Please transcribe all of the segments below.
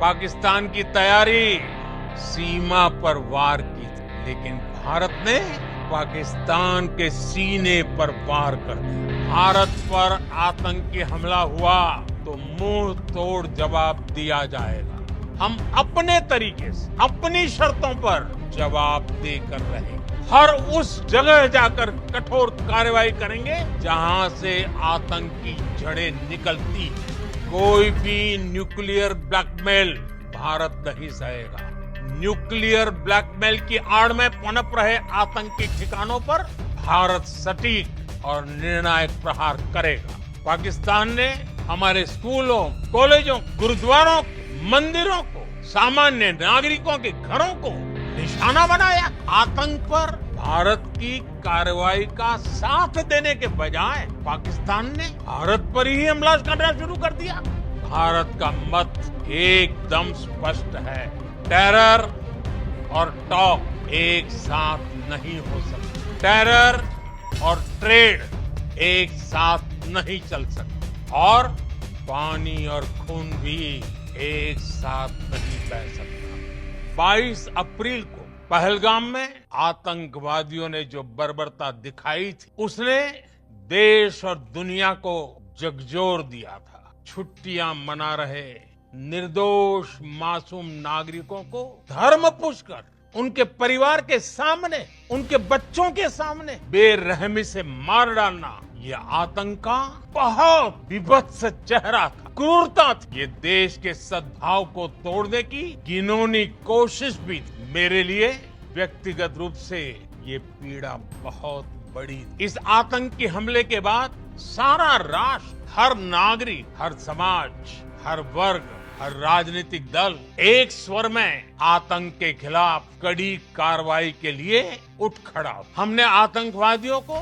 पाकिस्तान की तैयारी सीमा पर वार की थी, लेकिन भारत ने पाकिस्तान के सीने पर वार कर दिया। भारत पर आतंकी हमला हुआ तो मुंह तोड़ जवाब दिया जाएगा। हम अपने तरीके से अपनी शर्तों पर जवाब देकर रहेंगे। हर उस जगह जाकर कठोर कार्रवाई करेंगे जहां से आतंकी जड़ें निकलती हैं। कोई भी न्यूक्लियर ब्लैकमेल भारत नहीं सहेगा। न्यूक्लियर ब्लैकमेल की आड़ में पनप रहे आतंकी ठिकानों पर भारत सटीक और निर्णायक प्रहार करेगा। पाकिस्तान ने हमारे स्कूलों, कॉलेजों, गुरुद्वारों, मंदिरों को, सामान्य नागरिकों के घरों को निशाना बनाया। आतंक पर भारत की कार्रवाई का साथ देने के बजाय पाकिस्तान ने भारत पर ही हमला करना शुरू कर दिया। भारत का मत एकदम स्पष्ट है। टेरर और टॉक एक साथ नहीं हो सकते। टेरर और ट्रेड एक साथ नहीं चल सकते और पानी और खून भी एक साथ नहीं बह सकता। 22 अप्रैल को पहलगाम में आतंकवादियों ने जो बर्बरता दिखाई थी, उसने देश और दुनिया को झकझोर दिया था। छुट्टियां मना रहे निर्दोष मासूम नागरिकों को धर्म पुष्कर उनके परिवार के सामने, उनके बच्चों के सामने बेरहमी से मार डालना, यह आतंक का बहुत विभत्स चेहरा था, क्रूरता थी। ये देश के सद्भाव को तोड़ने की घिनौनी कोशिश भी थी। मेरे लिए व्यक्तिगत रूप से ये पीड़ा बहुत बड़ी थी। इस आतंकी हमले के बाद सारा राष्ट्र, हर नागरिक, हर समाज, हर वर्ग, हर राजनीतिक दल एक स्वर में आतंक के खिलाफ कड़ी कार्रवाई के लिए उठ खड़ा। हमने आतंकवादियों को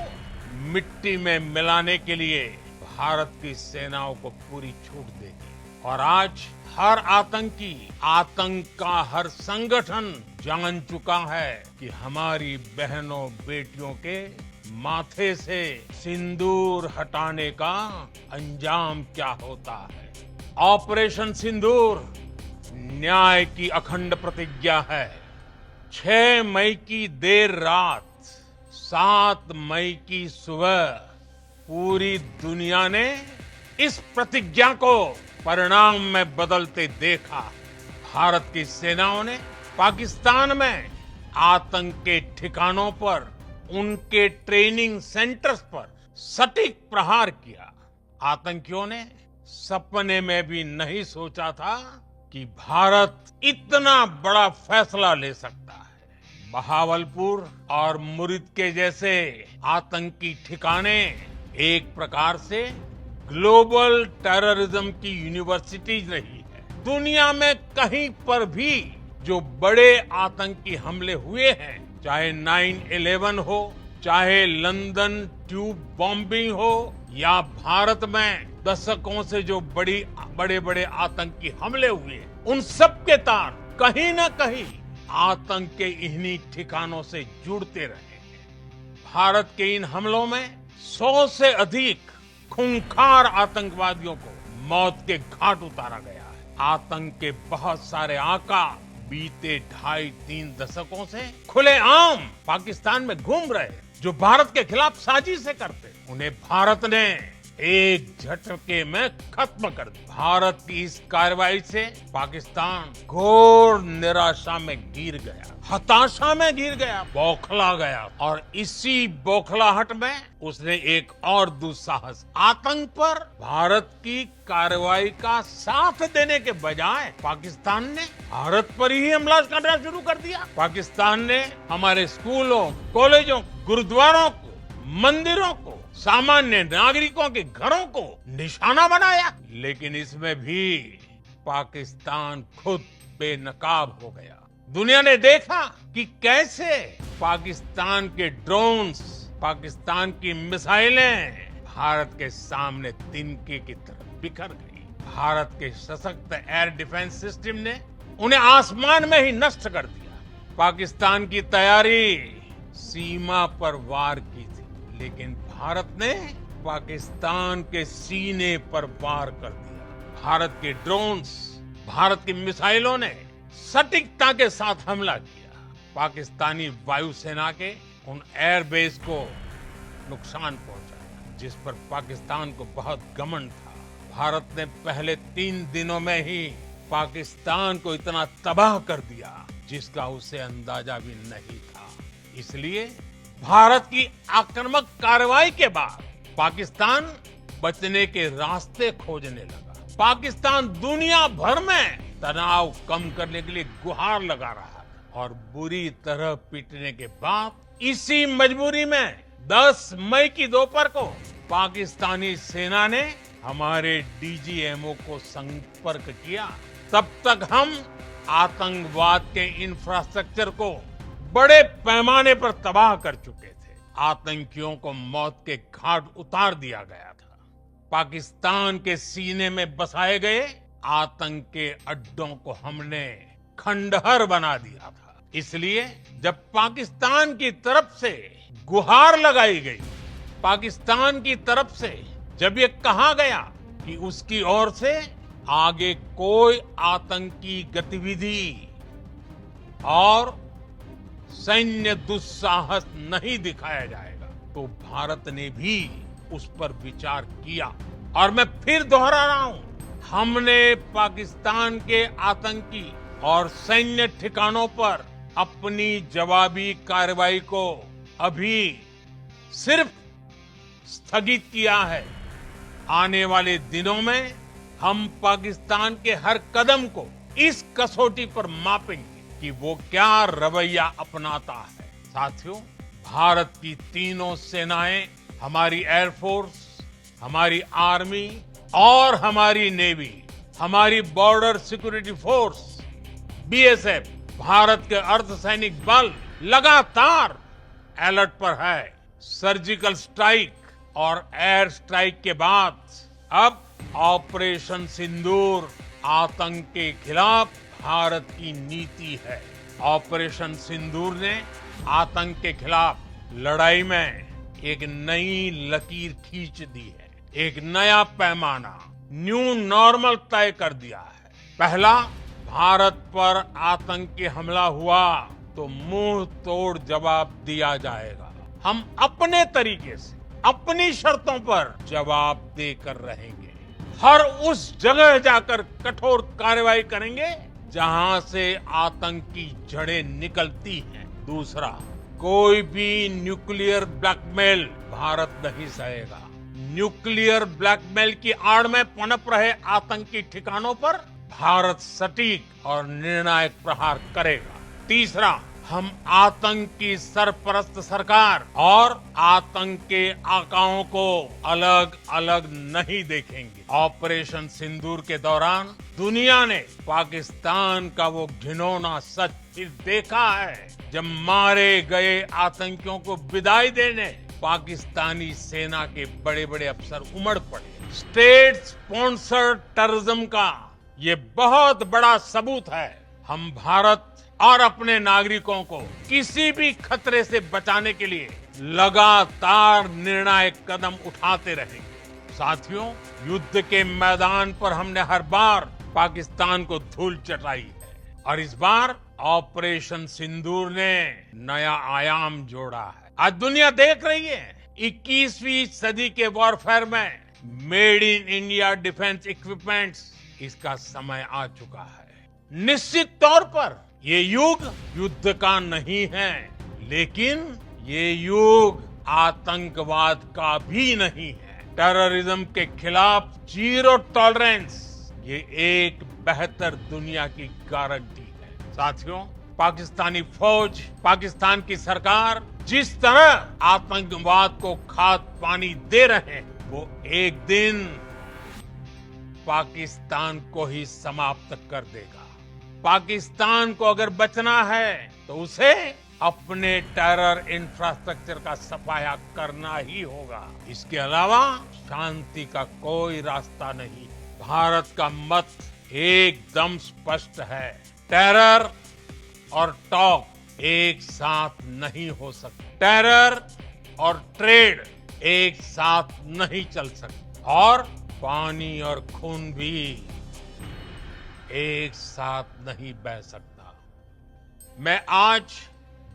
मिट्टी में मिलाने के लिए भारत की सेनाओं को पूरी छूट दे दी और आज हर आतंकी, आतंक का हर संगठन जान चुका है कि हमारी बहनों बेटियों के माथे से सिंदूर हटाने का अंजाम क्या होता है। ऑपरेशन सिंदूर न्याय की अखंड प्रतिज्ञा है। 6 मई की देर रात, 7 मई की सुबह पूरी दुनिया ने इस प्रतिज्ञा को परिणाम में बदलते देखा। भारत की सेनाओं ने पाकिस्तान में आतंक के ठिकानों पर, उनके ट्रेनिंग सेंटर्स पर सटीक प्रहार किया। आतंकियों ने सपने में भी नहीं सोचा था कि भारत इतना बड़ा फैसला ले सकता है। बहावलपुर और मुरीद के जैसे आतंकी ठिकाने एक प्रकार से ग्लोबल टेररिज्म की यूनिवर्सिटीज रही है। दुनिया में कहीं पर भी जो बड़े आतंकी हमले हुए हैं, चाहे 9/11 हो, चाहे लंदन ट्यूब बॉम्बिंग हो या भारत में दशकों से जो बड़े बड़े आतंकी हमले हुए, उन सब के तार कहीं ना कहीं आतंक के इन्हीं ठिकानों से जुड़ते रहे हैं। भारत के इन हमलों में 100 से अधिक खूंखार आतंकवादियों को मौत के घाट उतारा गया है। आतंक के बहुत सारे आका बीते 2.5-3 दशकों से खुलेआम पाकिस्तान में घूम रहे, जो भारत के खिलाफ साजिशें करते, उन्हें भारत ने एक झटके में खत्म कर दिया। भारत की इस कार्रवाई से पाकिस्तान घोर निराशा में गिर गया, हताशा में गिर गया, बौखला गया और इसी बौखलाहट में उसने एक और दुस्साहस, आतंक पर भारत की कार्रवाई का साथ देने के बजाय पाकिस्तान ने भारत पर ही हमला करना शुरू कर दिया। पाकिस्तान ने हमारे स्कूलों, कॉलेजों, गुरुद्वारों को, मंदिरों को, सामान्य नागरिकों के घरों को निशाना बनाया। लेकिन इसमें भी पाकिस्तान खुद बेनकाब हो गया। दुनिया ने देखा कि कैसे पाकिस्तान के ड्रोन्स, पाकिस्तान की मिसाइलें भारत के सामने तिनके की तरह बिखर गई। भारत के सशक्त एयर डिफेंस सिस्टम ने उन्हें आसमान में ही नष्ट कर दिया। पाकिस्तान की तैयारी सीमा पर वार की थी, लेकिन भारत ने पाकिस्तान के सीने पर वार कर दिया। भारत के ड्रोन्स भारत की मिसाइलों ने सटीकता के साथ हमला किया। पाकिस्तानी वायुसेना के उन एयरबेस को नुकसान पहुंचा जिस पर पाकिस्तान को बहुत घमंड था। भारत ने पहले 3 दिनों में ही पाकिस्तान को इतना तबाह कर दिया जिसका उसे अंदाजा भी नहीं था। इसलिए भारत की आक्रामक कार्रवाई के बाद पाकिस्तान बचने के रास्ते खोजने लगा। पाकिस्तान दुनिया भर में तनाव कम करने के लिए गुहार लगा रहा था और बुरी तरह पीटने के बाद इसी मजबूरी में 10 मई की दोपहर को पाकिस्तानी सेना ने हमारे डीजीएमओ को संपर्क किया। तब तक हम आतंकवाद के इंफ्रास्ट्रक्चर को बड़े पैमाने पर तबाह कर चुके थे। आतंकियों को मौत के घाट उतार दिया गया था। पाकिस्तान के सीने में बसाए गए आतंक के अड्डों को हमने खंडहर बना दिया था। इसलिए जब पाकिस्तान की तरफ से गुहार लगाई गई, पाकिस्तान की तरफ से जब ये कहा गया कि उसकी ओर से आगे कोई आतंकी गतिविधि और सैन्य दुस्साहस नहीं दिखाया जाएगा, तो भारत ने भी उस पर विचार किया। और मैं फिर दोहरा रहा हूं, हमने पाकिस्तान के आतंकी और सैन्य ठिकानों पर अपनी जवाबी कार्रवाई को अभी सिर्फ स्थगित किया है। आने वाले दिनों में हम पाकिस्तान के हर कदम को इस कसौटी पर मापेंगे कि वो क्या रवैया अपनाता है। साथियों, भारत की तीनों सेनाएं, हमारी एयरफोर्स, हमारी आर्मी और हमारी नेवी, हमारी border security force BSF, Bharat के अर्धसैनिक बल लगातार अलर्ट पर है। सर्जिकल स्ट्राइक और एयर स्ट्राइक के बाद अब ऑपरेशन सिंदूर आतंक के खिलाफ भारत की नीति है। ऑपरेशन सिंदूर ने आतंक के खिलाफ लड़ाई में एक नई लकीर खींच दी है, एक नया पैमाना, न्यू नॉर्मल तय कर दिया है। पहला, भारत पर आतंकी हमला हुआ तो मुंह तोड़ जवाब दिया जाएगा। हम अपने तरीके से, अपनी शर्तों पर जवाब देकर रहेंगे। हर उस जगह जाकर कठोर कार्रवाई करेंगे जहां से आतंक की जड़ें निकलती हैं। दूसरा, कोई भी न्यूक्लियर ब्लैकमेल भारत नहीं सहेगा। न्यूक्लियर ब्लैकमेल की आड़ में पनप रहे आतंकी ठिकानों पर भारत सटीक और निर्णायक प्रहार करेगा। तीसरा, हम आतंक की सरपरस्त सरकार और आतंक के आकाओं को अलग अलग नहीं देखेंगे। ऑपरेशन सिंदूर के दौरान दुनिया ने पाकिस्तान का वो घिनौना सच फिर देखा है, जब मारे गए आतंकियों को विदाई देने पाकिस्तानी सेना के बड़े बड़े अफसर उमड़ पड़े। स्टेट स्पॉन्सर्ड टेररिज्म का ये बहुत बड़ा सबूत है। हम भारत और अपने नागरिकों को किसी भी खतरे से बचाने के लिए लगातार निर्णायक कदम उठाते रहेंगे। साथियों, युद्ध के मैदान पर हमने हर बार पाकिस्तान को धूल चटाई है और इस बार ऑपरेशन सिंदूर ने नया आयाम जोड़ा है। आज दुनिया देख रही है 21वीं सदी के वॉरफेयर में made in India defence equipments, इसका समय आ चुका है। निश्चित तौर पर ये युग युद्ध का नहीं है, लेकिन ये युग आतंकवाद का भी नहीं है। टेररिज्म के खिलाफ जीरो टॉलरेंस, ये एक बेहतर दुनिया की गारंटी है। साथियों, पाकिस्तानी फौज, पाकिस्तान की सरकार जिस तरह आतंकवाद को खाद पानी दे रहे हैं, वो एक दिन पाकिस्तान को ही समाप्त कर देगा। पाकिस्तान को अगर बचना है तो उसे अपने टेरर इंफ्रास्ट्रक्चर का सफाया करना ही होगा। इसके अलावा शांति का कोई रास्ता नहीं। भारत का मत एकदम स्पष्ट है, टेरर और टॉक एक साथ नहीं हो सकते। टेरर और ट्रेड एक साथ नहीं चल सकते और पानी और खून भी एक साथ नहीं बह सकता। मैं आज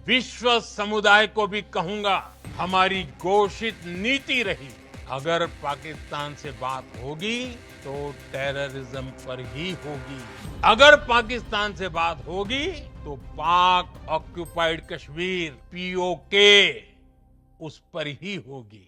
विश्व समुदाय को भी कहूंगा, हमारी घोषित नीति रही, अगर पाकिस्तान से बात होगी तो टेररिज्म पर ही होगी। अगर पाकिस्तान से बात होगी तो पाक ऑक्युपाइड कश्मीर, पीओके, उस पर ही होगी।